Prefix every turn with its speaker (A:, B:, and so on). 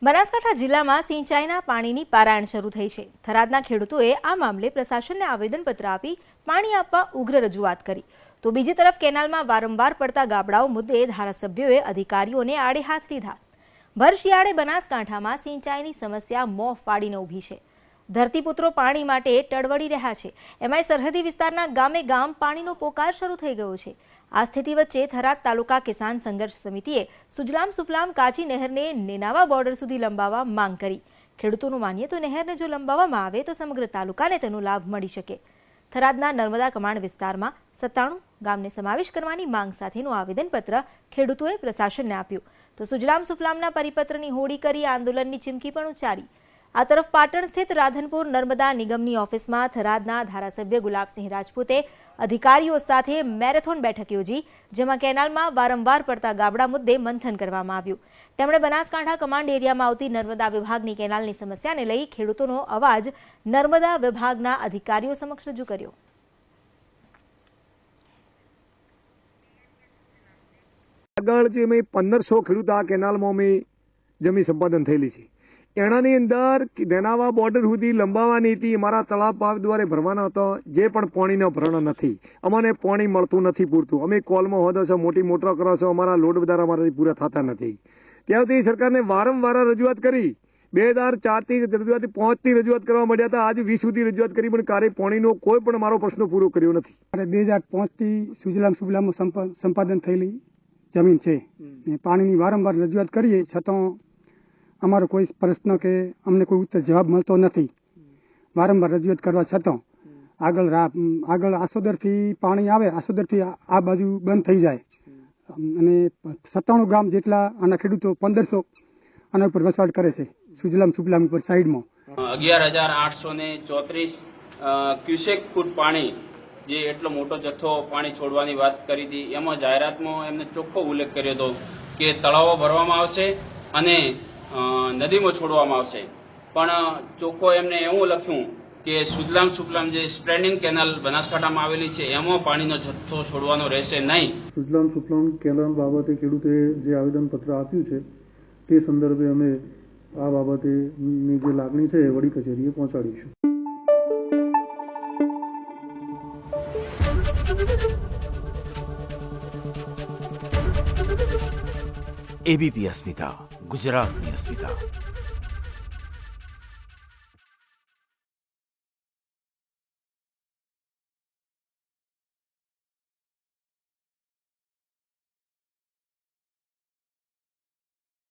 A: બનાસકાંઠા જિલ્લામાં સિંચાઈના પાણીની પારાયણ શરૂ થઈ છે। થરાદના ખેડૂતોએ આ મામલે પ્રશાસનને આવેદનપત્ર આપી પાણી આપવા ઉગ્ર રજૂઆત કરી। તો બીજી તરફ કેનાલમાં વારંવાર પડતા ગાબડાઓ મુદ્દે ધારાસભ્યોએ અધિકારીઓને આડે હાથ લીધા। ભર શિયાળે બનાસકાંઠામાં સિંચાઈની સમસ્યા મોં ફાડીને ઊભી છે। ધરતીપુત્રો પાણી માટે ટળવળી રહ્યા છે। એમાંય સરહદી વિસ્તારના ગામે ગામ પાણીનો પોકાર શરૂ થઈ ગયો છે। આ સ્થિતિ વચ્ચે થરાદ તાલુકા કિસાન સંઘર્ષ સમિતિએ સુજલામ સુફલામ કાચી નહેરને નેનાવા બોર્ડર સુધી લંબાવવા માંગ કરી। ખેડૂતોનું માનીએ તો નહેરને જો લંબાવવામાં આવે તો સમગ્ર તાલુકાને તેનો લાભ મળી શકે। થરાદના નર્મદા કમાન્ડ વિસ્તારમાં 97 ગામને સમાવેશ કરવાની માંગ સાથેનું આવેદનપત્ર ખેડૂતોએ પ્રશાસનને આપ્યું। તો સુજલામ સુફલામના પરિપત્રની હોડી કરી આંદોલનની ચીમકી પણ ઉચ્ચારી। આ તરફ પાટણ સ્થિત રાધનપુર નર્મદા નિગમની ઓફિસમાં થરાદના ધારાસભ્ય ગુલાબસિંહ રાજપૂતે અધિકારીઓ સાથે મેરેથોન બેઠક યોજી, જેમાં કેનાલમાં વારંવાર પડતા ગાબડા મુદ્દે મંથન કરવામાં આવ્યું। તેમણે બનાસકાંઠા કમાન્ડ એરિયામાં આવતી નર્મદા વિભાગની કેનાલની સમસ્યાને લઈ ખેડૂતોનો અવાજ નર્મદા વિભાગના અધિકારીઓ સમક્ષ રજૂ કર્યો।
B: આગળ જે મેં 1500 ખેડૂત આ કેનાલમાં મેં જમીન સંપાદન થયેલી છે। એનાની અંદર નેનાવા બોર્ડર સુધી લંબાવવાની હતી। અમારા તળાવ પાક દ્વારા ભરવાના હતા, જે પણ પાણીનો ભરણ નથી। અમને પાણી મળતું નથી પૂરતું। અમે કોલમાં હોદો છો, મોટી મોટરો કરો છો, અમારા લોડ વધારા અમારાથી પૂરા થતા નથી। ત્યારથી સરકારને વારંવાર રજૂઆત કરી। 2004થી રજૂઆત 5 થી રજૂઆત કરવા માંડ્યા હતા। આજ 20 સુધી રજૂઆત કરી, પણ ક્યારે પાણીનો કોઈ પણ મારો પ્રશ્ન પૂરો કર્યો નથી।
C: 2005 થી સુજલામ સુફલામ સંપાદન થયેલી જમીન છે। પાણીની વારંવાર રજૂઆત કરીએ છતાં અમારો કોઈ પ્રશ્ન કે અમને કોઈ ઉત્તર જવાબ મળતો નથી। વારંવાર રજૂઆત કરવા છતાં આગળ આસોદરથી પાણી આવે, આસોદરથી આ બાજુ બંધ થઈ જાય અને 97 ગામ જેટલા આના ખેડૂતો 1500 આના ઉપર વસવાટ કરે છે સુજલામ સુફલામ ઉપર સાઈડમાં।
D: 11,834 ક્યુસેક ફૂટ પાણી, જે એટલો મોટો જથ્થો પાણી છોડવાની વાત કરી હતી, એમાં જાહેરાતમાં એમને ચોખ્ખો ઉલ્લેખ કર્યો હતો કે તળાવો ભરવામાં આવશે અને નદીમાં છોડવામાં આવશે। પણ ચોખ્ખો એમને એવું લખ્યું કે સુજલામ સુફલામ જે સ્પ્રેડિંગ કેનાલ બનાસકાંઠામાં આવેલી છે એમાં પાણીનો જથ્થો છોડવાનો રહેશે નહીં।
E: સુજલામ સુફલામ કેનાલ બાબતે ખેડૂતોએ જે આવેદનપત્ર આપ્યું છે તે સંદર્ભે અમે આ બાબતેની જે લાગણી છે એ વડી કચેરીએ પહોંચાડીશું।
F: एबीपी अस्मिता, गुजरात में अस्मिता।